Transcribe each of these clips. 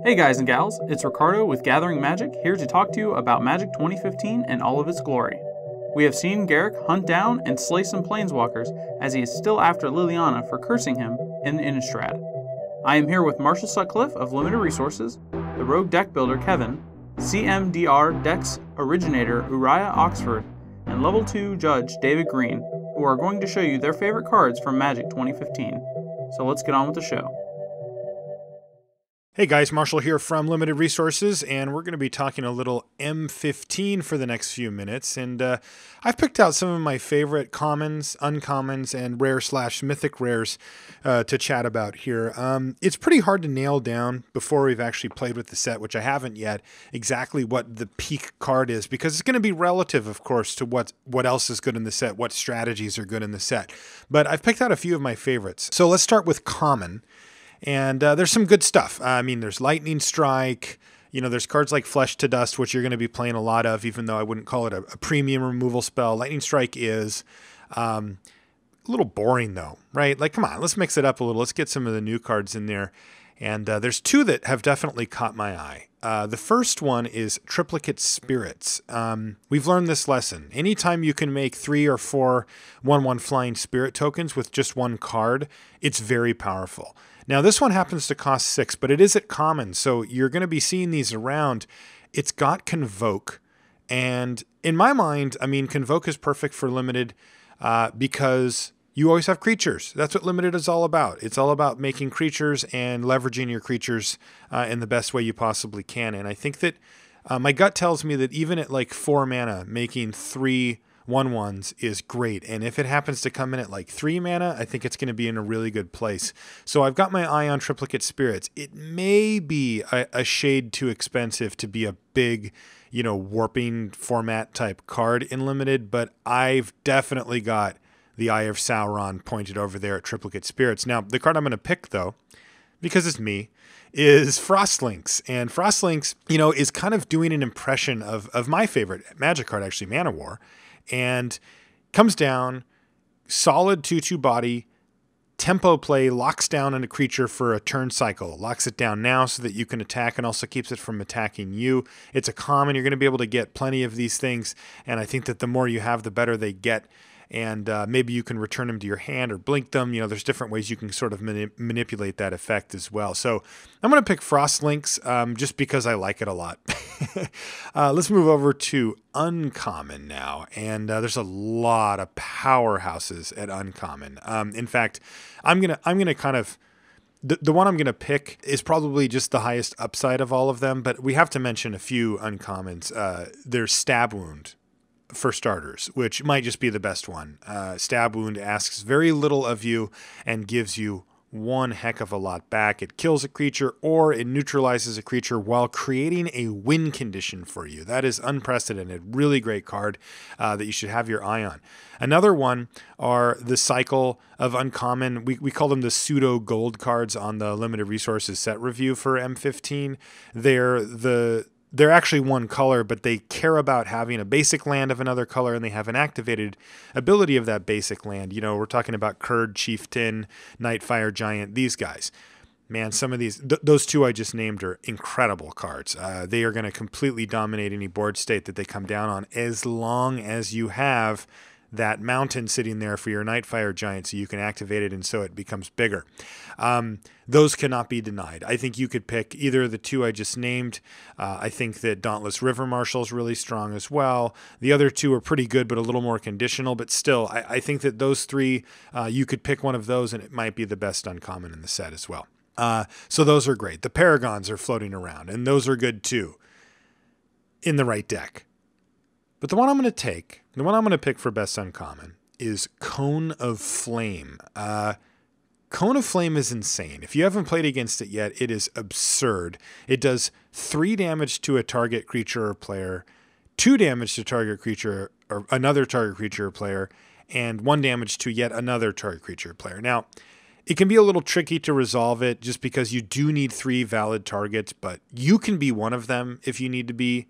Hey guys and gals, it's Ricardo with Gathering Magic, here to talk to you about Magic 2015 and all of its glory. We have seen Garruk hunt down and slay some Planeswalkers, as he is still after Liliana for cursing him in Innistrad. I am here with Marshall Sutcliffe of Limited Resources, the Rogue Deck Builder Kevin, CMDR Decks originator Uriah Oxford, and Level 2 Judge David Green, who are going to show you their favorite cards from Magic 2015. So let's get on with the show. Hey guys, Marshall here from Limited Resources, and we're going to be talking a little M15 for the next few minutes. And I've picked out some of my favorite commons, uncommons, and rare/mythic rares to chat about here. It's pretty hard to nail down before we've actually played with the set, which I haven't yet, exactly what the peak card is, because it's going to be relative, of course, to what else is good in the set, what strategies are good in the set. But I've picked out a few of my favorites. So let's start with common. And there's some good stuff. I mean, there's Lightning Strike. You know, there's cards like Flesh to Dust, which you're going to be playing a lot of, even though I wouldn't call it a premium removal spell. Lightning Strike is a little boring, though, right? Like, come on, let's mix it up a little. Let's get some of the new cards in there. And there's two that have definitely caught my eye. The first one is Triplicate Spirits. We've learned this lesson. Anytime you can make 3 or 4 1/1 flying spirit tokens with just one card, it's very powerful. Now, this one happens to cost 6, but it is at common, so you're going to be seeing these around. It's got Convoke, and in my mind, I mean, Convoke is perfect for Limited because you always have creatures. That's what Limited is all about. It's all about making creatures and leveraging your creatures in the best way you possibly can, and I think that my gut tells me that even at like 4 mana, making 3 1/1s is great. And if it happens to come in at like 3 mana, I think it's going to be in a really good place. So I've got my eye on Triplicate Spirits. It may be a shade too expensive to be a big, you know, warping format type card in Limited, but I've definitely got the Eye of Sauron pointed over there at Triplicate Spirits. Now, the card I'm going to pick, though, because it's me, is Frostlinks. And Frostlinks, you know, is kind of doing an impression of my favorite Magic card, actually, Mana War. And comes down, solid 2/2 body, tempo play, locks down on a creature for a turn cycle. Locks it down now so that you can attack and also keeps it from attacking you. It's a common. You're going to be able to get plenty of these things. And I think that the more you have, the better they get. And maybe you can return them to your hand or blink them. You know, there's different ways you can sort of manipulate that effect as well. So I'm going to pick Frostlinks just because I like it a lot. Let's move over to Uncommon now. And there's a lot of powerhouses at Uncommon. In fact, I'm gonna kind of the one I'm going to pick is probably just the highest upside of all of them. But we have to mention a few Uncommons. There's Stab Wound, for starters, which might just be the best one. Stab Wound asks very little of you and gives you one heck of a lot back. It kills a creature or it neutralizes a creature while creating a win condition for you. That is unprecedented. Really great card that you should have your eye on. Another one are the cycle of uncommon. We call them the pseudo gold cards on the Limited Resources set review for M15. They're actually one color, but they care about having a basic land of another color, and they have an activated ability of that basic land. You know, we're talking about Kurd, Chieftain, Nightfire Giant, these guys. Man, some of these, those two I just named are incredible cards. They are going to completely dominate any board state that they come down on, as long as you have that mountain sitting there for your Nightfire Giant so you can activate it and so it becomes bigger. Those cannot be denied. I think you could pick either of the two I just named. I think that Dauntless River Marshal is really strong as well. The other two are pretty good, but a little more conditional. But still, I think that those three, you could pick one of those and it might be the best uncommon in the set as well. So those are great. The Paragons are floating around, and those are good too in the right deck. But the one I'm going to pick for best uncommon is Cone of Flame. Cone of Flame is insane. If you haven't played against it yet, it is absurd. It does 3 damage to a target creature or player, 2 damage to target creature or another target creature or player, and 1 damage to yet another target creature or player. Now, it can be a little tricky to resolve it just because you do need 3 valid targets, but you can be one of them if you need to be.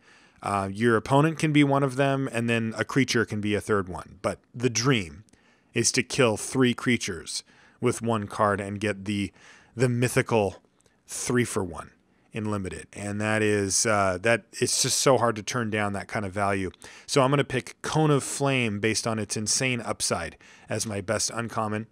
Your opponent can be one of them, and then a creature can be a third one. But the dream is to kill 3 creatures with 1 card and get the mythical 3-for-1. in limited, and that is that it's just so hard to turn down that kind of value. So I'm going to pick Cone of Flame based on its insane upside as my best uncommon,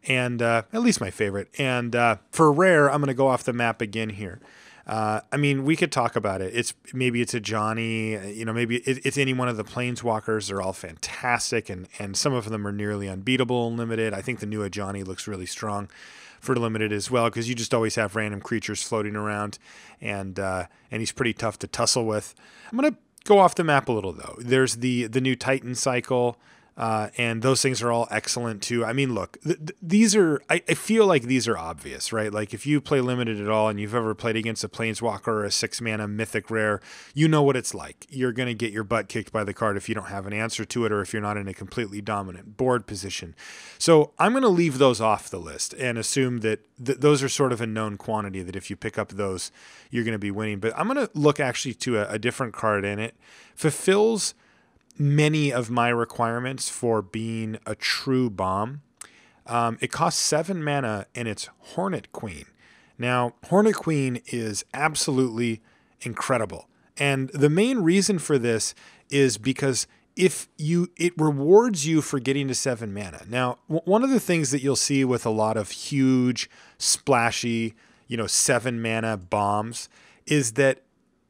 and at least my favorite. And for rare, I'm going to go off the map again here. I mean, we could talk about it. Maybe it's a Johnny, maybe it's any one of the Planeswalkers. They're all fantastic, and some of them are nearly unbeatable in limited. I think the new Johnny looks really strong for limited as well, because you just always have random creatures floating around, and he's pretty tough to tussle with. I'm gonna go off the map a little though. There's the new Titan cycle. And those things are all excellent too. I mean, look, these are, I feel like these are obvious, right? Like if you play limited at all and you've ever played against a Planeswalker or a 6-mana mythic rare, you know what it's like. You're going to get your butt kicked by the card if you don't have an answer to it, or if you're not in a completely dominant board position. So I'm going to leave those off the list and assume that those are sort of a known quantity, that if you pick up those, you're going to be winning. But I'm going to look actually to a different card, and it fulfills many of my requirements for being a true bomb. It costs 7 mana, and it's Hornet Queen. Now, Hornet Queen is absolutely incredible. And the main reason for this is because it rewards you for getting to 7 mana. Now, one of the things that you'll see with a lot of huge, splashy, 7 mana bombs is that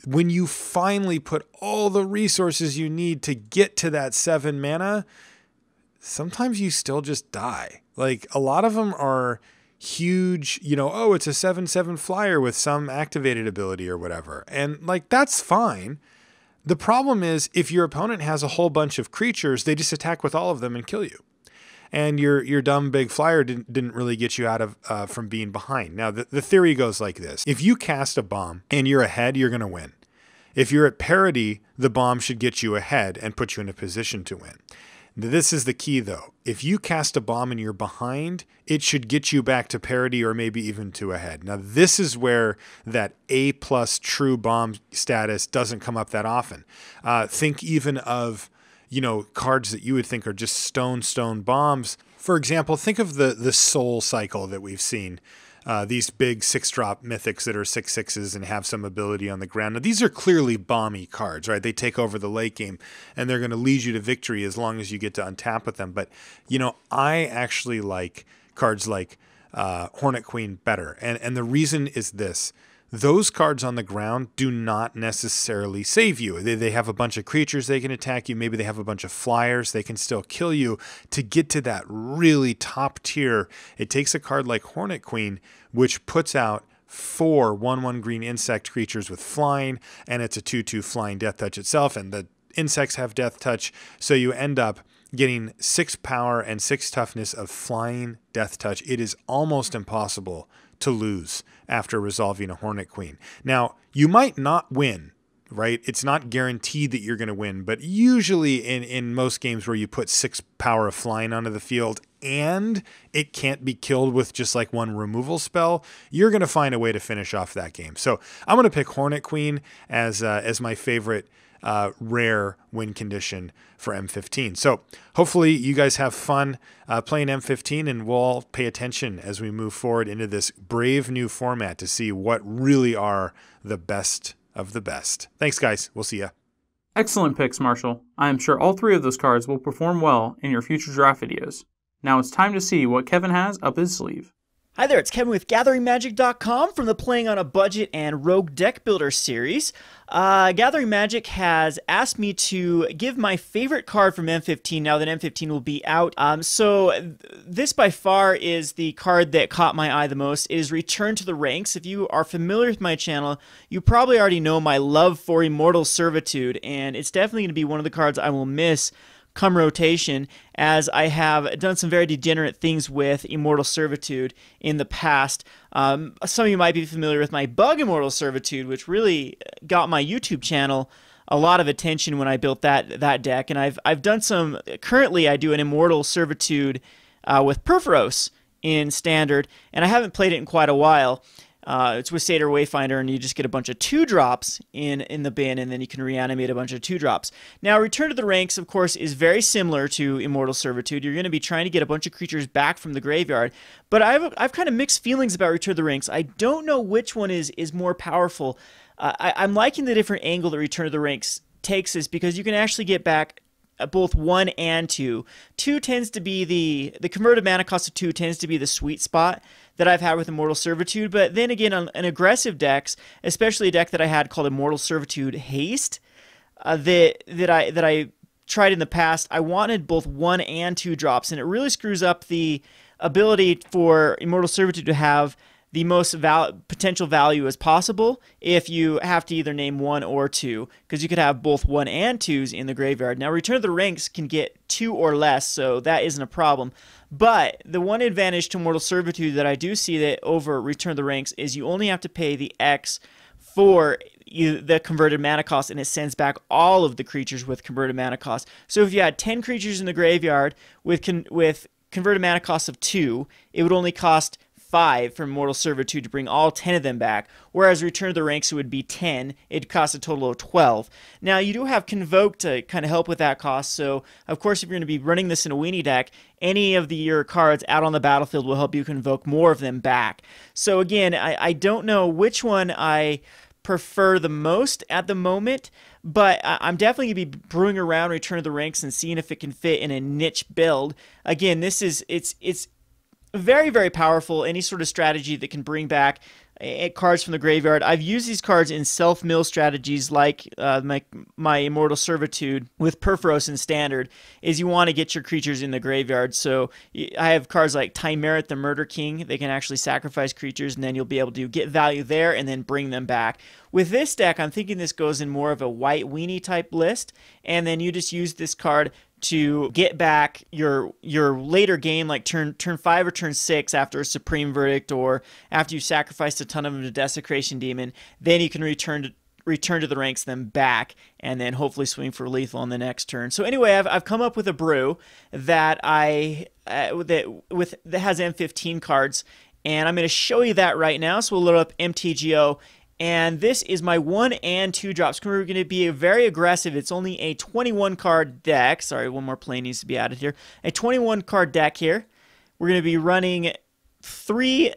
when you finally put all the resources you need to get to that 7 mana, sometimes you still just die. Like, a lot of them are huge, it's a 7/7 flyer with some activated ability or whatever. And like, that's fine. The problem is if your opponent has a whole bunch of creatures, they just attack with all of them and kill you. And your dumb big flyer didn't really get you out of from being behind. Now, the theory goes like this. If you cast a bomb and you're ahead, you're going to win. If you're at parity, the bomb should get you ahead and put you in a position to win. This is the key, though. If you cast a bomb and you're behind, it should get you back to parity or maybe even to ahead. Now, this is where that A+ true bomb status doesn't come up that often. Think even of cards that you would think are just stone bombs. For example, think of the Soul cycle that we've seen. These big 6-drop mythics that are 6/6s and have some ability on the ground. Now, these are clearly bomby cards, right? They take over the late game, and they're going to lead you to victory as long as you get to untap with them. But, I actually like cards like Hornet Queen better. And the reason is this. Those cards on the ground do not necessarily save you. They have a bunch of creatures they can attack you. Maybe they have a bunch of flyers. They can still kill you. To get to that really top tier, it takes a card like Hornet Queen, which puts out 4 1/1 green insect creatures with flying, and it's a 2/2 flying death touch itself, and the insects have death touch. So you end up getting 6 power and 6 toughness of flying death touch. It is almost impossible to lose after resolving a Hornet Queen. Now, you might not win, right? It's not guaranteed that you're going to win, but usually in most games where you put 6 power of flying onto the field and it can't be killed with just like one removal spell, you're going to find a way to finish off that game. So I'm going to pick Hornet Queen as my favorite rare win condition for M15. So hopefully you guys have fun playing M15, and we'll all pay attention as we move forward into this brave new format to see what really are the best of the best. Thanks, guys. We'll see ya. Excellent picks, Marshall. I am sure all 3 of those cards will perform well in your future draft videos. Now it's time to see what Kevin has up his sleeve. Hi there, it's Kevin with GatheringMagic.com from the Playing on a Budget and Rogue Deck Builder series. Gathering Magic has asked me to give my favorite card from M15 now that M15 will be out. So this by far is the card that caught my eye the most. It is Return to the Ranks. If you are familiar with my channel, you probably already know my love for Immortal Servitude, and it's definitely going to be one of the cards I will miss come rotation, as I have done some very degenerate things with Immortal Servitude in the past. Some of you might be familiar with my Bug Immortal Servitude, which really got my YouTube channel a lot of attention when I built that deck. And I've done some, currently I do an Immortal Servitude with Purphoros in Standard, and I haven't played it in quite a while. It's with Satyr Wayfinder, and you just get a bunch of 2-drops in the bin, and then you can reanimate a bunch of 2-drops. Now, Return to the Ranks, of course, is very similar to Immortal Servitude. You're going to be trying to get a bunch of creatures back from the graveyard, but I've kind of mixed feelings about Return to the Ranks. I don't know which one is more powerful. I'm liking the different angle that Return to the Ranks takes us, because you can actually get back both 1 and 2. 2 tends to be the converted mana cost of 2 tends to be the sweet spot that I've had with Immortal Servitude. But then again, on aggressive decks, especially a deck that I had called Immortal Servitude Haste, that I tried in the past, I wanted both 1 and 2 drops, and it really screws up the ability for Immortal Servitude to have the most potential value as possible if you have to either name 1 or 2, because you could have both 1 and 2s in the graveyard. Now, Return to the Ranks can get 2 or less, so that isn't a problem. But the one advantage to Immortal Servitude that I do see that over Return to the Ranks is you only have to pay the X for the converted mana cost, and it sends back all of the creatures with converted mana cost. So if you had 10 creatures in the graveyard with converted mana cost of 2, it would only cost 5 for Immortal Servitude to bring all 10 of them back, whereas Return to the Ranks, it would be 10. It'd cost a total of 12. Now, you do have Convoke to kind of help with that cost, so of course, if you're going to be running this in a weenie deck, any of your cards out on the battlefield will help you convoke more of them back. So again, I don't know which one I prefer the most at the moment, but I'm definitely going to be brewing around Return to the Ranks and seeing if it can fit in a niche build. Again, it's very, very powerful. Any sort of strategy that can bring back cards from the graveyard. I've used these cards in self-mill strategies like my Immortal Servitude with Purphoros in Standard, is you want to get your creatures in the graveyard. So I have cards like Tymerit the Murder King. They can actually sacrifice creatures, and then you'll be able to get value there and then bring them back. With this deck, I'm thinking this goes in more of a white weenie type list, and then you just use this card to get back your later game, like turn 5 or turn 6 after a Supreme Verdict, or after you sacrificed a ton of them to Desecration Demon. Then you can return to the ranks them back, and then hopefully swing for lethal on the next turn. So anyway, I've come up with a brew that that has M15 cards, and I'm going to show you that right now. So we'll load up MTGO. And this is my 1 and 2 drops. We're going to be very aggressive. It's only a 21 card deck. Sorry, one more play needs to be added here. A 21 card deck here. We're going to be running 3.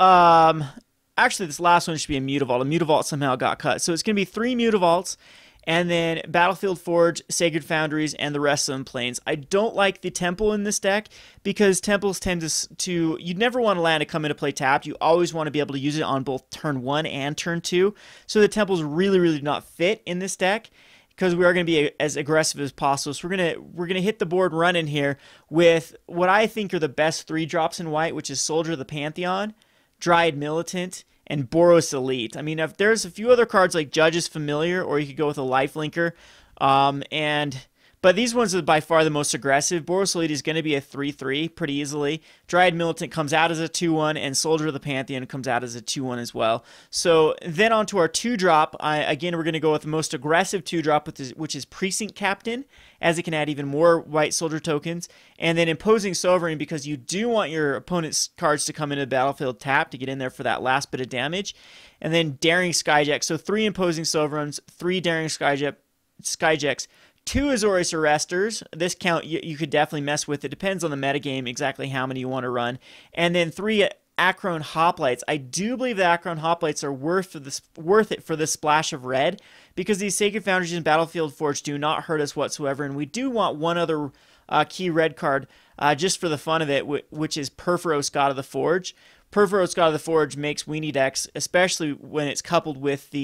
Actually, this last one should be a Mutavault. A Mutavault somehow got cut. So it's going to be 3 Mutavaults, and then Battlefield Forge, Sacred Foundries, and the rest of them planes. I don't like the Temple in this deck, because Temples tend to you'd never want to land to come into play tapped. You always want to be able to use it on both turn 1 and turn 2. So the Temples really, really do not fit in this deck, because we are going to be as aggressive as possible. So we're gonna hit the board running here with what I think are the best 3 drops in white, which is Soldier of the Pantheon, Dryad Militant, and Boros Elite. I mean, if there's a few other cards like Judge's Familiar, or you could go with a Lifelinker, but these ones are by far the most aggressive. Boros Elite is going to be a 3/3 pretty easily. Dryad Militant comes out as a 2/1, and Soldier of the Pantheon comes out as a 2/1 as well. So then on to our 2-drop. Again, we're going to go with the most aggressive 2-drop, which is Precinct Captain, as it can add even more white soldier tokens. And then Imposing Sovereign, because you do want your opponent's cards to come into the battlefield tapped to get in there for that last bit of damage. And then Daring Skyjack. So 3 Imposing Sovereigns, 3 Daring Skyjacks, 2 Azorius Arresters. This count you could definitely mess with. It depends on the metagame exactly how many you want to run. And then 3 Akron Hoplites. I do believe the Akron Hoplites are worth it for the splash of red, because these Sacred Foundries and Battlefield Forge do not hurt us whatsoever. And we do want one other key red card just for the fun of it, which is Purphoros God of the Forge. Purphoros God of the Forge makes weenie decks, especially when it's coupled with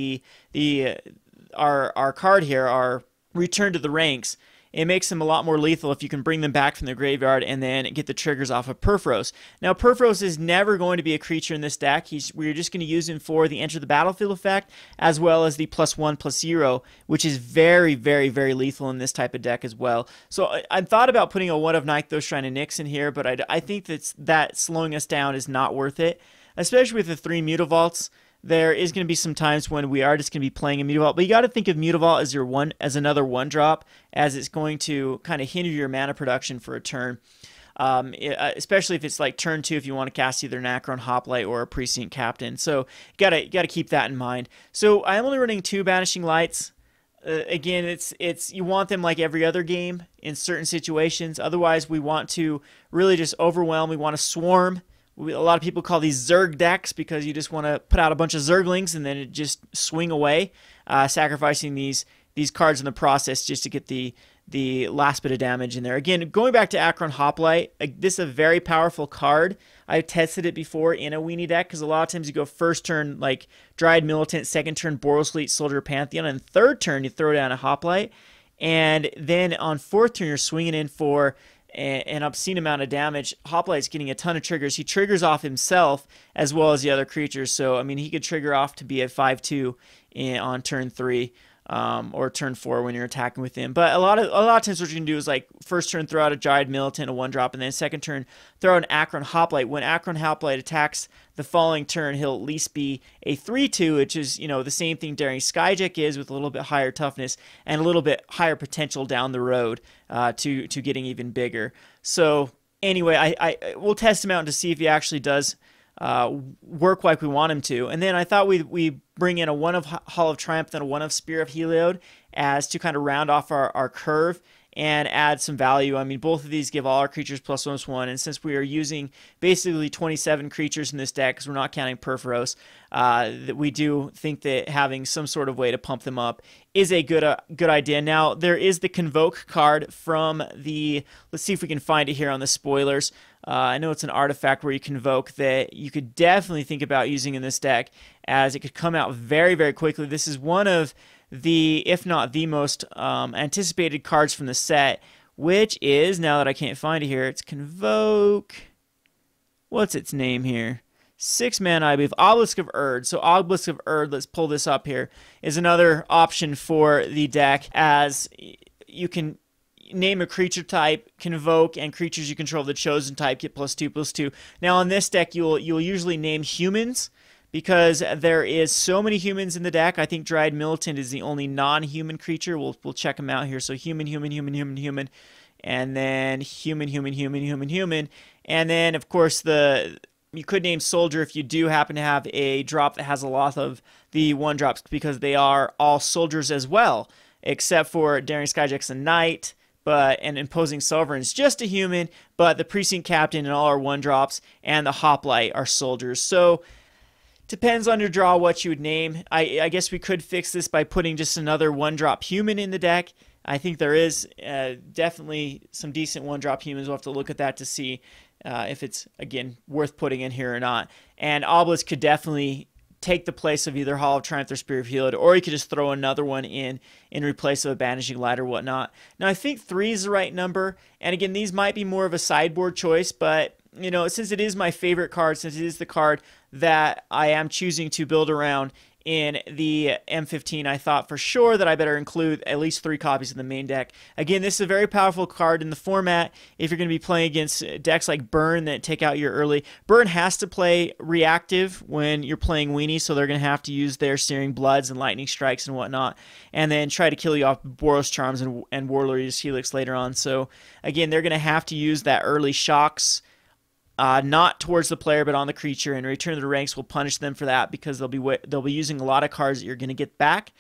our card here, our Return to the Ranks. It makes them a lot more lethal if you can bring them back from the graveyard and then get the triggers off of Purphoros. Now, Purphoros is never going to be a creature in this deck. We're just going to use him for the Enter the Battlefield effect, as well as the +1/+0, which is very, very, very lethal in this type of deck as well. So I thought about putting a One of Nykthos Shrine of Nyx in here, but I think that slowing us down is not worth it, especially with the 3 Mutavaults. There is going to be some times when we are just going to be playing a Mutavault, but you got to think of Mutavault as another 1-drop, as it's going to kind of hinder your mana production for a turn. especially if it's like turn 2 if you want to cast either an Akron Hoplite or a Precinct Captain. So gotta keep that in mind. So I'm only running 2 Banishing Lights. Again, it's you want them like every other game in certain situations. Otherwise, we want to really just overwhelm. We want to swarm. A lot of people call these Zerg decks because you just want to put out a bunch of Zerglings and then it just swing away, sacrificing these cards in the process just to get the last bit of damage in there. Again, going back to Akron Hoplite, this is a very powerful card. I tested it before in a Weenie deck because a lot of times you go first turn like Dryad Militant, second turn Boros Fleet Soldier Pantheon, and third turn you throw down a Hoplite, and then on fourth turn you're swinging in for an obscene amount of damage. Hoplite's getting a ton of triggers. He triggers off himself as well as the other creatures. So, I mean, he could trigger off to be at 5/2 on turn 3 or turn 4 when you're attacking with him. But a lot of times what you can do is like first turn throw out a Dryad Militant, a 1-drop, and then second turn throw out an Akron Hoplite. When Akron Hoplite attacks the following turn, he'll at least be a 3/2, which is, you know, the same thing Daring Skyjack is, with a little bit higher toughness and a little bit higher potential down the road to getting even bigger. So anyway, we'll test him out to see if he actually does work like we want him to. And then I thought we bring in a 1 of Hall of Triumph and a 1 of Spear of Heliod as to kind of round off our curve and add some value. I mean, both of these give all our creatures +1/+1, and since we are using basically 27 creatures in this deck, because we're not counting Purphoros, that we do think that having some sort of way to pump them up is a good idea. Now, there is the Convoke card from the, let's see if we can find it here on the spoilers. I know it's an artifact where you convoke that you could definitely think about using in this deck, as it could come out very, very quickly. This is one of the, if not the most anticipated cards from the set, which is, now that I can't find it here, it's Convoke. What's its name here? 6 mana, I believe. Obelisk of Erd. So Obelisk of Erd, let's pull this up here, is another option for the deck, as you can name a creature type, convoke, and creatures you control the chosen type get +2/+2. Now on this deck, you'll usually name humans, because there is so many humans in the deck. I think Dryad Militant is the only non-human creature. We'll check them out here. So human, human, human, human, human, and then human, human, human, human, human, and then of course you could name soldier if you do happen to have a drop that has a lot of the 1-drops, because they are all soldiers as well, except for Daring Skyjack's a knight. But an Imposing Sovereign's just a human, but the Precinct Captain and all our 1-drops and the Hoplite are soldiers. So depends on your draw what you would name. I guess we could fix this by putting just another 1-drop human in the deck. I think there is definitely some decent 1-drop humans. We'll have to look at that to see if it's, again, worth putting in here or not. And Obelisk could definitely take the place of either Hall of Triumph or Spear of Heliod, or you could just throw another one in replace of a Banishing Light or whatnot. Now, I think 3 is the right number, and again, these might be more of a sideboard choice, but, you know, since it is my favorite card, since it is the card that I am choosing to build around in the M15, I thought for sure that I better include at least 3 copies in the main deck. Again, this is a very powerful card in the format if you're going to be playing against decks like Burn that take out your early. Burn has to play reactive when you're playing Weenie, so they're going to have to use their Searing Bloods and Lightning Strikes and whatnot, and then try to kill you off Boros Charms and Warlord's Helix later on. So again, they're going to have to use that early shocks, not towards the player, but on the creature, and Return to the Ranks will punish them for that, because they'll be using a lot of cards that you're going to get back.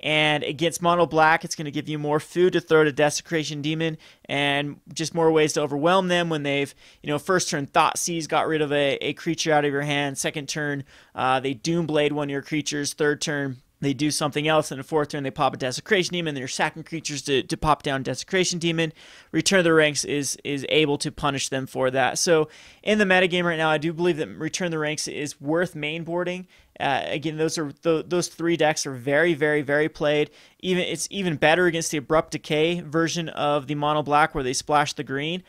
And against mono black, it's going to give you more food to throw to Desecration Demon, and just more ways to overwhelm them when they've, you know, first turn Thoughtseize got rid of a creature out of your hand, second turn they Doomblade one of your creatures, third turn they do something else, and the fourth turn they pop a Desecration Demon, and they're sacking creatures to pop down Desecration Demon. Return to the Ranks is able to punish them for that. So in the metagame right now, I do believe that Return to the Ranks is worth mainboarding. Again, those 3 decks are very, very, very played. It's even better against the Abrupt Decay version of the mono black, where they splash the green.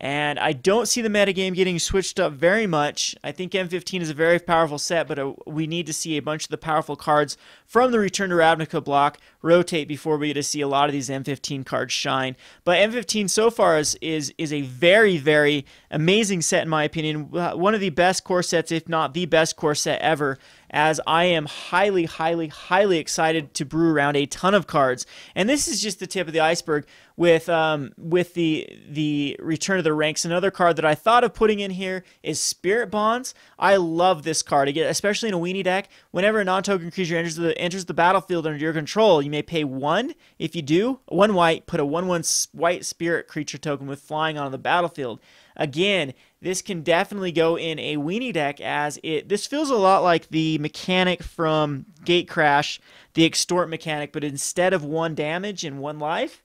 And I don't see the metagame getting switched up very much. I think M15 is a very powerful set, but we need to see a bunch of the powerful cards from the Return to Ravnica block rotate before we get to see a lot of these M15 cards shine. But M15 so far is a very, very amazing set in my opinion. One of the best core sets, if not the best core set ever. as I am highly, highly, highly excited to brew around a ton of cards. And this is just the tip of the iceberg with the Return of the Ranks. Another card that I thought of putting in here is Spirit Bonds. I love this card, again, especially in a weenie deck. Whenever a non-token creature enters the battlefield under your control, you may pay 1. If you do, 1 white, put a 1/1 white spirit creature token with flying on the battlefield. Again, this can definitely go in a weenie deck, as this feels a lot like the mechanic from Gatecrash, the Extort mechanic, but instead of 1 damage and 1 life,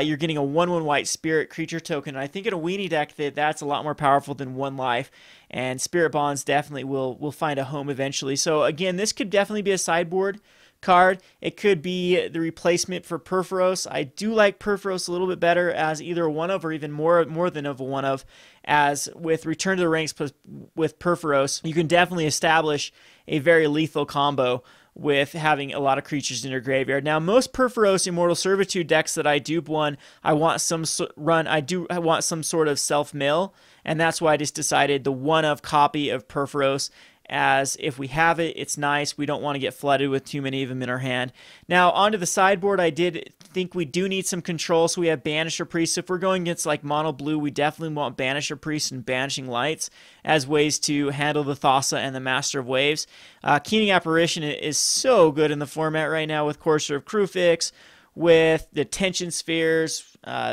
you're getting a 1/1 white spirit creature token. And I think in a weenie deck that's a lot more powerful than 1 life, and Spirit Bonds definitely will find a home eventually. So again, this could definitely be a sideboard card. It could be the replacement for Purphoros. I do like Purphoros a little bit better as either a one of or even more than of a one of. As with Return to the Ranks plus with Purphoros, you can definitely establish a very lethal combo with having a lot of creatures in your graveyard. Now, most Purphoros Immortal Servitude decks that I dupe one, I want some sort of self-mill, and that's why I just decided the one of copy of Purphoros, as if we have it, it's nice. We don't want to get flooded with too many of them in our hand. Now, onto the sideboard, I did think we do need some control, so we have Banisher Priest. If we're going against like mono blue, we definitely want Banisher Priest and Banishing Lights as ways to handle the Thassa and the Master of Waves. Keening Apparition is so good in the format right now with Courser of Kruphix, with the Tension Spheres,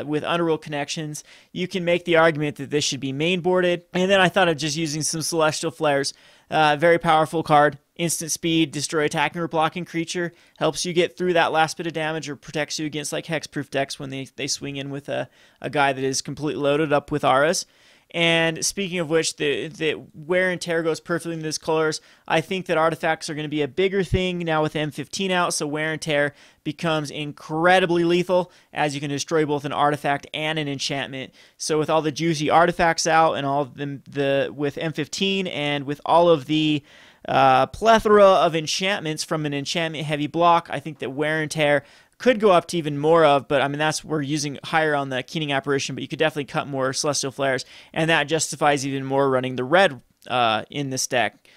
with Underworld Connections. You can make the argument that this should be mainboarded. And then I thought of just using some Celestial Flares. Very powerful card. Instant speed, destroy attacking or blocking creature. Helps you get through that last bit of damage, or protects you against like hexproof decks when they swing in with a guy that is completely loaded up with auras. And speaking of which, the wear and tear goes perfectly into these colors. I think that artifacts are going to be a bigger thing now with M15 out, so wear and tear becomes incredibly lethal, as you can destroy both an artifact and an enchantment. So with all the juicy artifacts out, and all of them, with M15, and with all of the plethora of enchantments from an enchantment heavy block, I think that wear and tear could go up to even more of, but I mean, we're using higher on the Keening Apparition, but you could definitely cut more Celestial Flares, and that justifies even more running the red in this deck.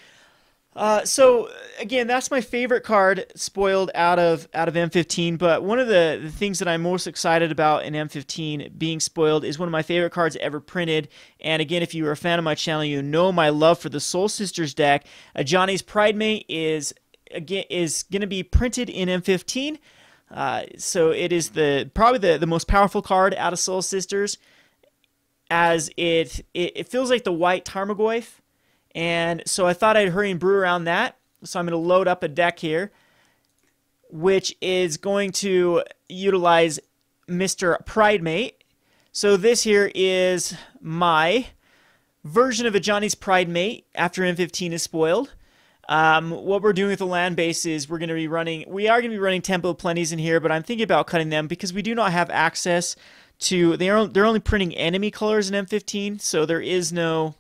So again, that's my favorite card spoiled out of M15, but one of the things that I'm most excited about in M15 being spoiled is one of my favorite cards ever printed. And again, if you are a fan of my channel, you know my love for the Soul Sisters deck. Ajani's Pridemate is going to be printed in M15. So it is probably the most powerful card out of Soul Sisters, as it feels like the white Tarmogoyf, and so I thought I'd hurry and brew around that. So I'm going to load up a deck here, which is going to utilize Mr. Pridemate. So this here is my version of Ajani's Pridemate after M15 is spoiled. What we're doing with the land base is we are going to be running Temple of Plenties in here, but I'm thinking about cutting them because we do not have access to, they're only printing enemy colors in M15, so there is no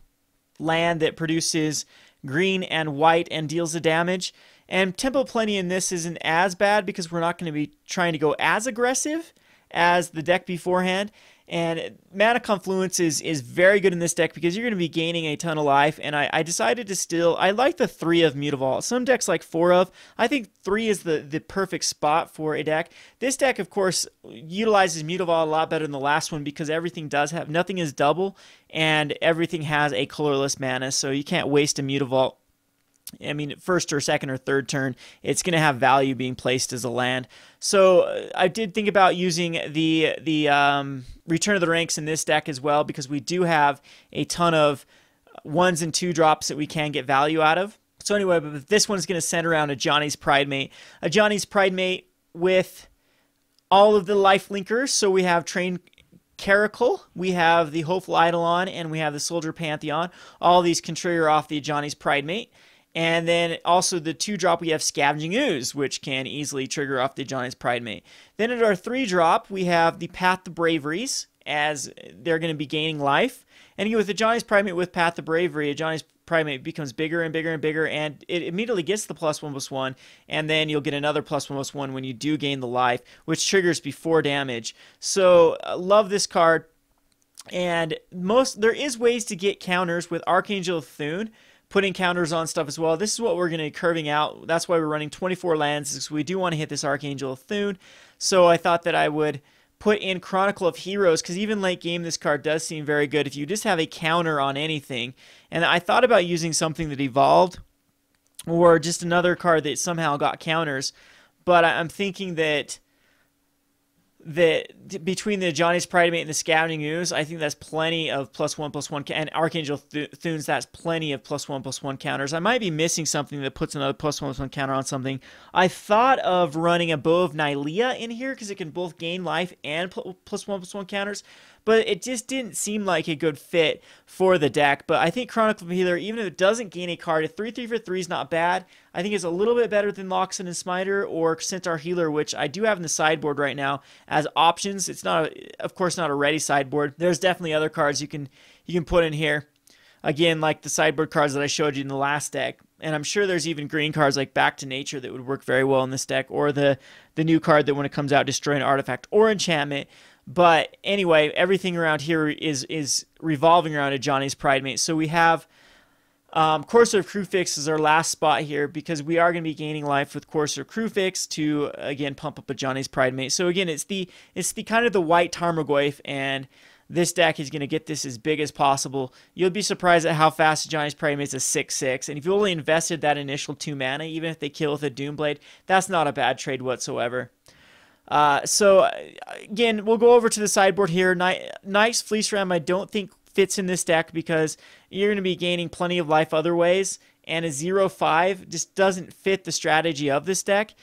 land that produces green and white and deals the damage. And Temple of Plenty in this isn't as bad because we're not going to be trying to go as aggressive as the deck beforehand. And Mana Confluence is very good in this deck because you're going to be gaining a ton of life. And I decided to I like the 3 of Mutavault. Some decks like 4 of. I think 3 is the perfect spot for a deck. This deck, of course, utilizes Mutavault a lot better than the last one because nothing is double, and everything has a colorless mana, so you can't waste a Mutavault. I mean, first or second or third turn, it's going to have value being placed as a land. So I did think about using the Return of the Ranks in this deck as well, because we do have a ton of 1s and 2 drops that we can get value out of. So anyway, but this one's going to center around Ajani's Pridemate. Ajani's Pridemate with all of the life linkers. So we have Train Caracal, we have the Hopeful Eidolon, and we have the Soldier Pantheon. All these can trigger off the Ajani's Pridemate. And then also the 2-drop, we have Scavenging Ooze, which can easily trigger off the Ajani's Pridemate. Then at our 3-drop, we have the Path to Braveries, as they're going to be gaining life. And again, with the Ajani's Pridemate with Path to Bravery, Ajani's Pridemate becomes bigger and bigger and bigger, and it immediately gets the +1/+1, and then you'll get another +1/+1 when you do gain the life, which triggers before damage. So, love this card. And there is ways to get counters with Archangel of Thune. putting counters on stuff as well. This is what we're going to be curving out. That's why we're running 24 lands, because we do want to hit this Archangel of Thune. So I thought that I would put in Chronicle of Heroes, because even late game this card does seem very good if you just have a counter on anything. And I thought about using something that evolved, or just another card that somehow got counters. But I'm thinking that between the Johnny's Pridemate and the Scavenging Ooze, I think that's plenty of +1/+1, and Archangel Thunes, that's plenty of +1/+1 counters. I might be missing something that puts another +1/+1 counter on something. I thought of running a Bow of Nylea in here because it can both gain life and +1/+1 counters, but it just didn't seem like a good fit for the deck. But I think Chronicle of Healer, even if it doesn't gain a card, a 3/3 for 3 is not bad. I think it's a little bit better than Loxodon and Smiter or Centaur Healer, which I do have in the sideboard right now as options. It's not, of course, not a ready sideboard. There's definitely other cards you can put in here. Again, like the sideboard cards that I showed you in the last deck. And I'm sure there's even green cards like Back to Nature that would work very well in this deck, or the new card that when it comes out, destroy an artifact or enchantment. But anyway, everything around here is revolving around a Johnny's Pridemate. So we have Courser of Kruphix is our last spot here, because we are going to be gaining life with Courser of Kruphix to, again, pump up a Johnny's Pridemate. So again, it's the kind of the white Tarmogoyf, and this deck is going to get this as big as possible. You'll be surprised at how fast Johnny's Pridemate is a 6/6, and if you only invested that initial 2 mana, even if they kill with a Doomblade, that's not a bad trade whatsoever. So again, we'll go over to the sideboard here. Nice Fleece Ram I don't think fits in this deck, because you're going to be gaining plenty of life other ways, and a 0/5 just doesn't fit the strategy of this deck.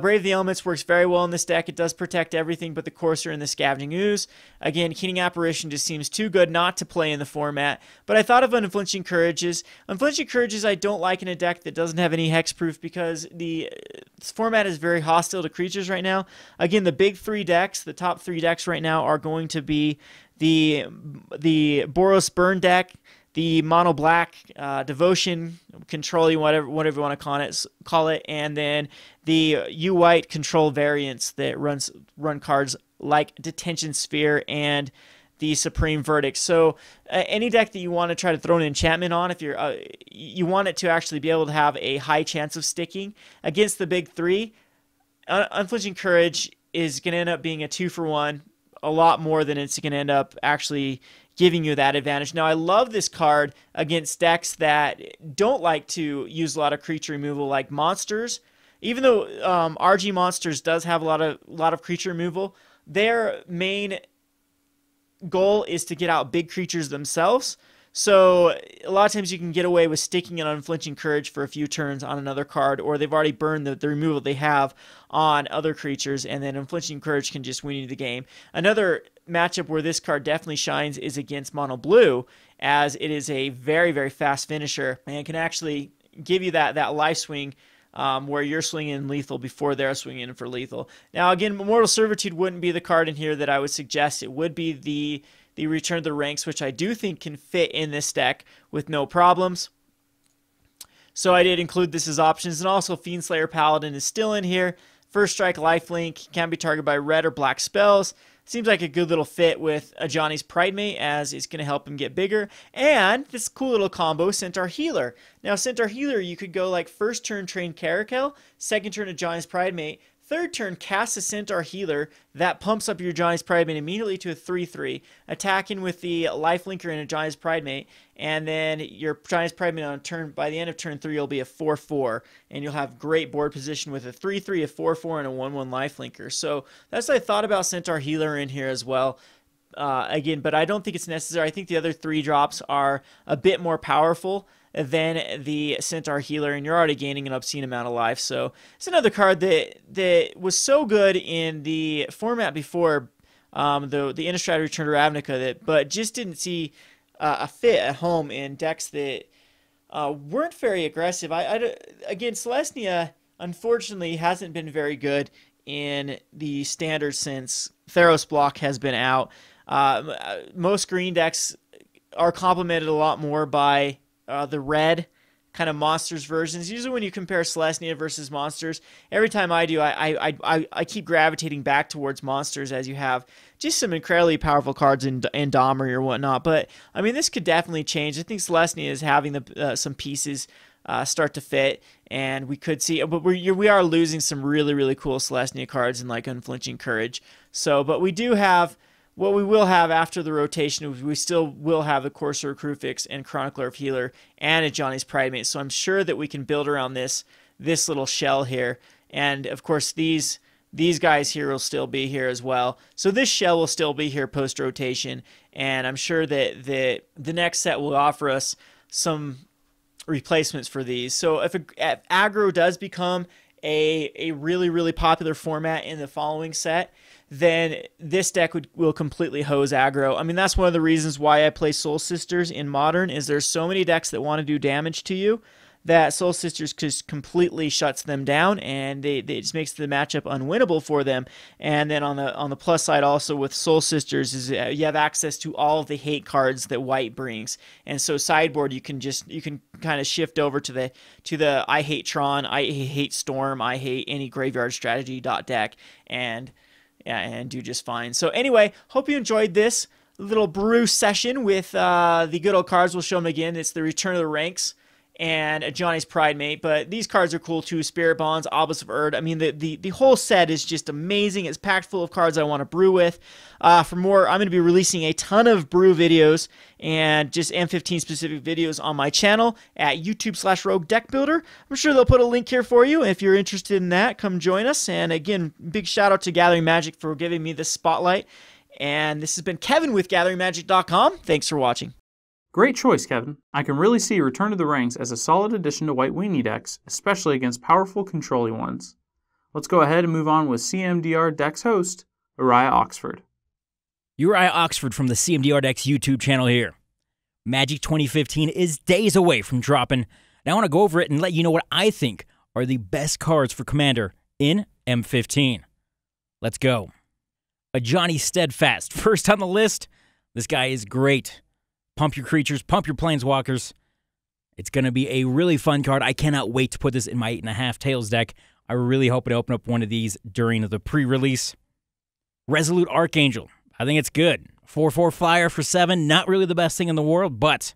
Brave the Elements works very well in this deck. It does protect everything but the Courser and the Scavenging Ooze. Again, Keening Apparition just seems too good not to play in the format. But I thought of Unflinching Courages. Unflinching Courages I don't like in a deck that doesn't have any hexproof, because this format is very hostile to creatures right now. Again, the big 3 decks, the top 3 decks right now are going to be the Boros Burn deck, the Mono Black Devotion, Control, whatever you want to call it, and then the U-White Control variants that run cards like Detention Sphere and the Supreme Verdict. So any deck that you want to try to throw an enchantment on, if you want it to actually be able to have a high chance of sticking against the big 3, Unflinching Courage is going to end up being a 2-for-1, a lot more than it's going to end up actually giving you that advantage. Now, I love this card against decks that don't like to use a lot of creature removal, like Monsters. Even though RG Monsters does have a lot of creature removal, their main goal is to get out big creatures themselves. So a lot of times you can get away with sticking an Unflinching Courage for a few turns on another card, or they've already burned the removal they have on other creatures, and then Unflinching Courage can just win you the game. Another matchup where this card definitely shines is against Mono Blue, as it is a very, very fast finisher and can actually give you that life swing where you're swinging lethal before they're swinging for lethal. Now, again, Immortal Servitude wouldn't be the card in here that I would suggest. It would be the Return to the Ranks, which I do think can fit in this deck with no problems. So I did include this as options. And also Fiendslayer Paladin is still in here. First Strike Lifelink, can be targeted by red or black spells. Seems like a good little fit with a Johnny's Pridemate, as it's going to help him get bigger. And this cool little combo, Centaur Healer. Now, Centaur Healer, you could go like first turn train Caracal, second turn a Johnny's Pridemate, third turn, cast a Centaur Healer. That pumps up your Johnny's Pridemate immediately to a 3/3. Attacking with the Lifelinker and a Johnny's Pridemate. And then your Johnny's Pridemate on turn, by the end of turn 3, will be a 4/4. And you'll have great board position with a 3/3, a 4/4, and a 1/1 Lifelinker. So that's what I thought about Centaur Healer in here as well. Again, but I don't think it's necessary. I think the other 3 drops are a bit more powerful than the Centaur Healer, and you're already gaining an obscene amount of life. So it's another card that was so good in the format before, the Innistrad Return to Ravnica, but just didn't see a fit at home in decks that weren't very aggressive. Again, Selesnya, unfortunately, hasn't been very good in the standard since Theros block has been out. Most green decks are complemented a lot more by the red kind of monsters versions. Usually when you compare Selesnya versus monsters, every time I do, I keep gravitating back towards monsters, as you have just some incredibly powerful cards in Domri or whatnot. But I mean, this could definitely change. I think Selesnya is having some pieces start to fit, and we could see, but we are losing some really, really cool Selesnya cards in like Unflinching Courage. So, but we do have, what we will have after the rotation, we still will have the Courser of Kruphix and Chronicler of Healer and a Ajani's Pridemate. So I'm sure that we can build around this little shell here. And of course these guys here will still be here as well. So this shell will still be here post-rotation, and I'm sure that the next set will offer us some replacements for these. So if aggro does become a really, really popular format in the following set, then this deck will completely hose aggro. I mean, that's one of the reasons why I play Soul Sisters in Modern, is there's so many decks that want to do damage to you that Soul Sisters just completely shuts them down, and it just makes the matchup unwinnable for them. And then on the plus side also with Soul Sisters is you have access to all of the hate cards that white brings. And so sideboard you can kind of shift over to the I hate Tron, I hate Storm, I hate any graveyard strategy deck, and do just fine. So anyway, hope you enjoyed this little brew session with the good old cards. We'll show them again. It's the Return of the Ranks and a Ajani's Pridemate, but these cards are cool too. Spirit Bonds, Obelisk of Urd. I mean, the whole set is just amazing. It's packed full of cards I want to brew with. For more, I'm going to be releasing a ton of brew videos and just M15 specific videos on my channel at YouTube/Rogue Deck Builder. I'm sure they'll put a link here for you. If you're interested in that, come join us. And again, big shout out to Gathering Magic for giving me this spotlight. And this has been Kevin with GatheringMagic.com. Thanks for watching. Great choice, Kevin. I can really see Return of the Ranks as a solid addition to White Weenie decks, especially against powerful control-y ones. Let's go ahead and move on with CMDR Decks host, Uriah Oxford. Uriah Oxford from the CMDR Decks YouTube channel here. Magic 2015 is days away from dropping, and I want to go over it and let you know what I think are the best cards for Commander in M15. Let's go. Ajani Steadfast, first on the list. This guy is great. Pump your creatures, pump your planeswalkers. It's going to be a really fun card. I cannot wait to put this in my 8.5 Tails deck. I really hope to open up one of these during the pre-release. Resolute Archangel. I think it's good. 4/4 flyer for 7. Not really the best thing in the world, but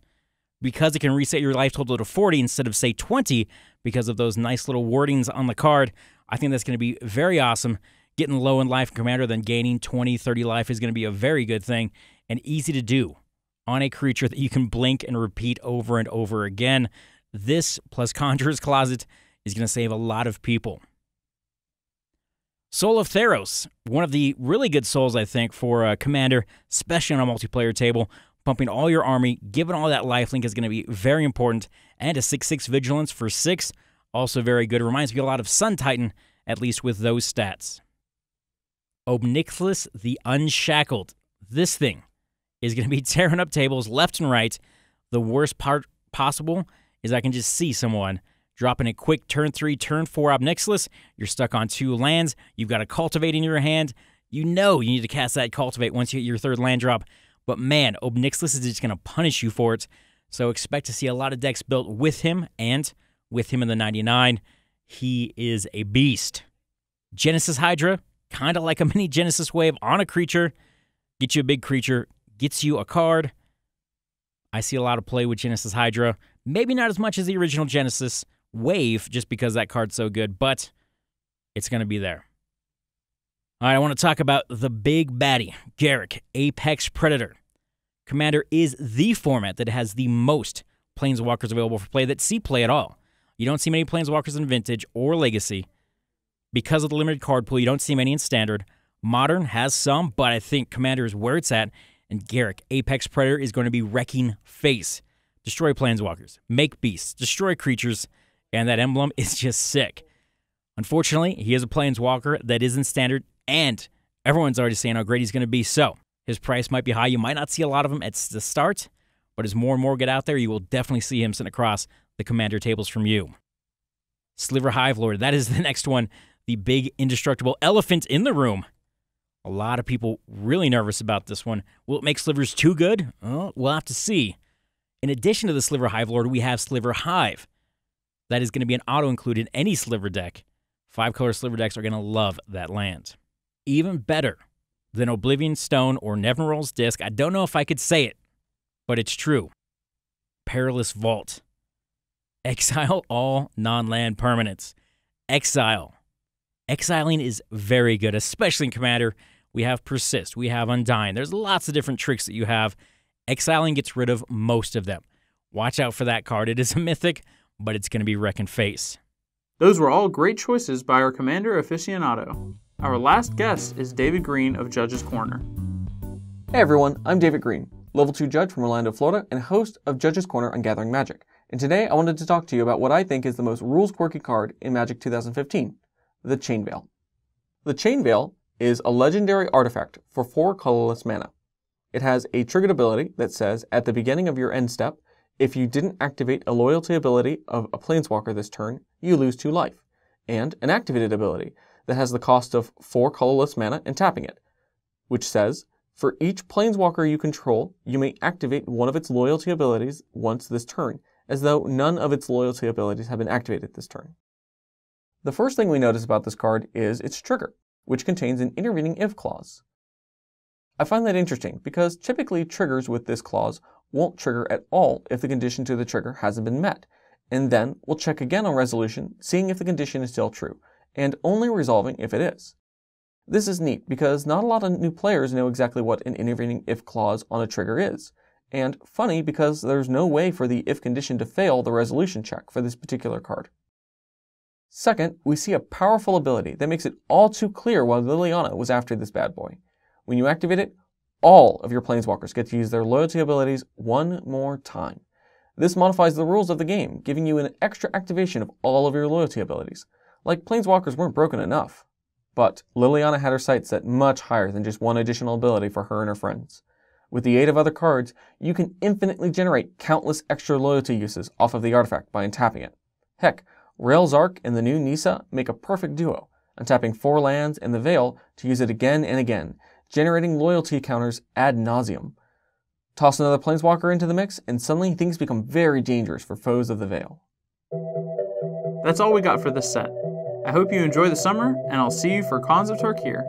because it can reset your life total to 40 instead of, say, 20, because of those nice little wordings on the card, I think that's going to be very awesome. Getting low in life in Commander, then gaining 20, 30 life is going to be a very good thing and easy to do on a creature that you can blink and repeat over and over again. This plus Conjurer's Closet is going to save a lot of people. Soul of Theros, one of the really good souls, I think, for Commander, especially on a multiplayer table. Pumping all your army, giving all that lifelink is going to be very important. And a 6/6 Vigilance for 6, also very good. It reminds me a lot of Sun Titan, at least with those stats. Ob-Nixilis the Unshackled. This thing is going to be tearing up tables left and right. The worst part possible is I can just see someone dropping a quick turn 3, turn 4 Ob-Nixilis. You're stuck on 2 lands. You've got a Cultivate in your hand. You know you need to cast that Cultivate once you hit your 3rd land drop. But man, Ob-Nixilis is just going to punish you for it. So expect to see a lot of decks built with him and with him in the 99. He is a beast. Genesis Hydra, kind of like a mini Genesis Wave on a creature. Get you a big creature, gets you a card. I see a lot of play with Genesis Hydra. Maybe not as much as the original Genesis Wave, just because that card's so good, but it's going to be there. All right, I want to talk about the big baddie, Garruk, Apex Predator. Commander is the format that has the most Planeswalkers available for play that see play at all. You don't see many Planeswalkers in Vintage or Legacy. Because of the limited card pool, you don't see many in Standard. Modern has some, but I think Commander is where it's at, and Garruk, Apex Predator, is going to be wrecking face. Destroy Planeswalkers, make beasts, destroy creatures, and that emblem is just sick. Unfortunately, he is a Planeswalker that is in Standard, and everyone's already saying how great he's going to be, so his price might be high. You might not see a lot of him at the start, but as more and more get out there, you will definitely see him sitting across the Commander tables from you. Sliver Hivelord, that is the next one. The big indestructible elephant in the room. A lot of people really nervous about this one. Will it make Slivers too good? Well, we'll have to see. In addition to the Sliver Hivelord, we have Sliver Hive. that is going to be an auto include in any sliver deck. 5-color sliver decks are going to love that land. Even better than Oblivion Stone or Nevinyrral's Disc, I don't know if I could say it, but it's true. Perilous Vault. Exile all non-land permanents. Exile. Exiling is very good, especially in Commander. We have Persist, we have Undying. There's lots of different tricks that you have. Exiling gets rid of most of them. Watch out for that card. It is a mythic, but it's going to be Wreck and Face. Those were all great choices by our Commander aficionado. Our last guest is David Green of Judge's Corner. Hey everyone, I'm David Green, Level 2 Judge from Orlando, Florida, and host of Judge's Corner on Gathering Magic. And today I wanted to talk to you about what I think is the most rules-quirky card in Magic 2015, the Chain Veil. The Chain Veil is a legendary artifact for 4 colorless mana. It has a triggered ability that says, at the beginning of your end step, if you didn't activate a loyalty ability of a Planeswalker this turn, you lose 2 life, and an activated ability that has the cost of 4 colorless mana and tapping it, which says, for each Planeswalker you control, you may activate one of its loyalty abilities once this turn, as though none of its loyalty abilities have been activated this turn. The first thing we notice about this card is its trigger, which contains an intervening if clause. I find that interesting because typically triggers with this clause won't trigger at all if the condition to the trigger hasn't been met, and then we'll check again on resolution, seeing if the condition is still true, and only resolving if it is. This is neat because not a lot of new players know exactly what an intervening if clause on a trigger is, and funny because there's no way for the if condition to fail the resolution check for this particular card. Second, we see a powerful ability that makes it all too clear why Liliana was after this bad boy. When you activate it, all of your Planeswalkers get to use their loyalty abilities one more time. This modifies the rules of the game, giving you an extra activation of all of your loyalty abilities. Like Planeswalkers weren't broken enough. But Liliana had her sights set much higher than just one additional ability for her and her friends. With the aid of other cards, you can infinitely generate countless extra loyalty uses off of the artifact by untapping it. Heck, Rael's Arc and the new Nissa make a perfect duo, untapping 4 lands and the Veil to use it again and again, generating loyalty counters ad nauseum. Toss another Planeswalker into the mix, and suddenly things become very dangerous for foes of the Veil. That's all we got for this set. I hope you enjoy the summer, and I'll see you for Khans of Tarkir.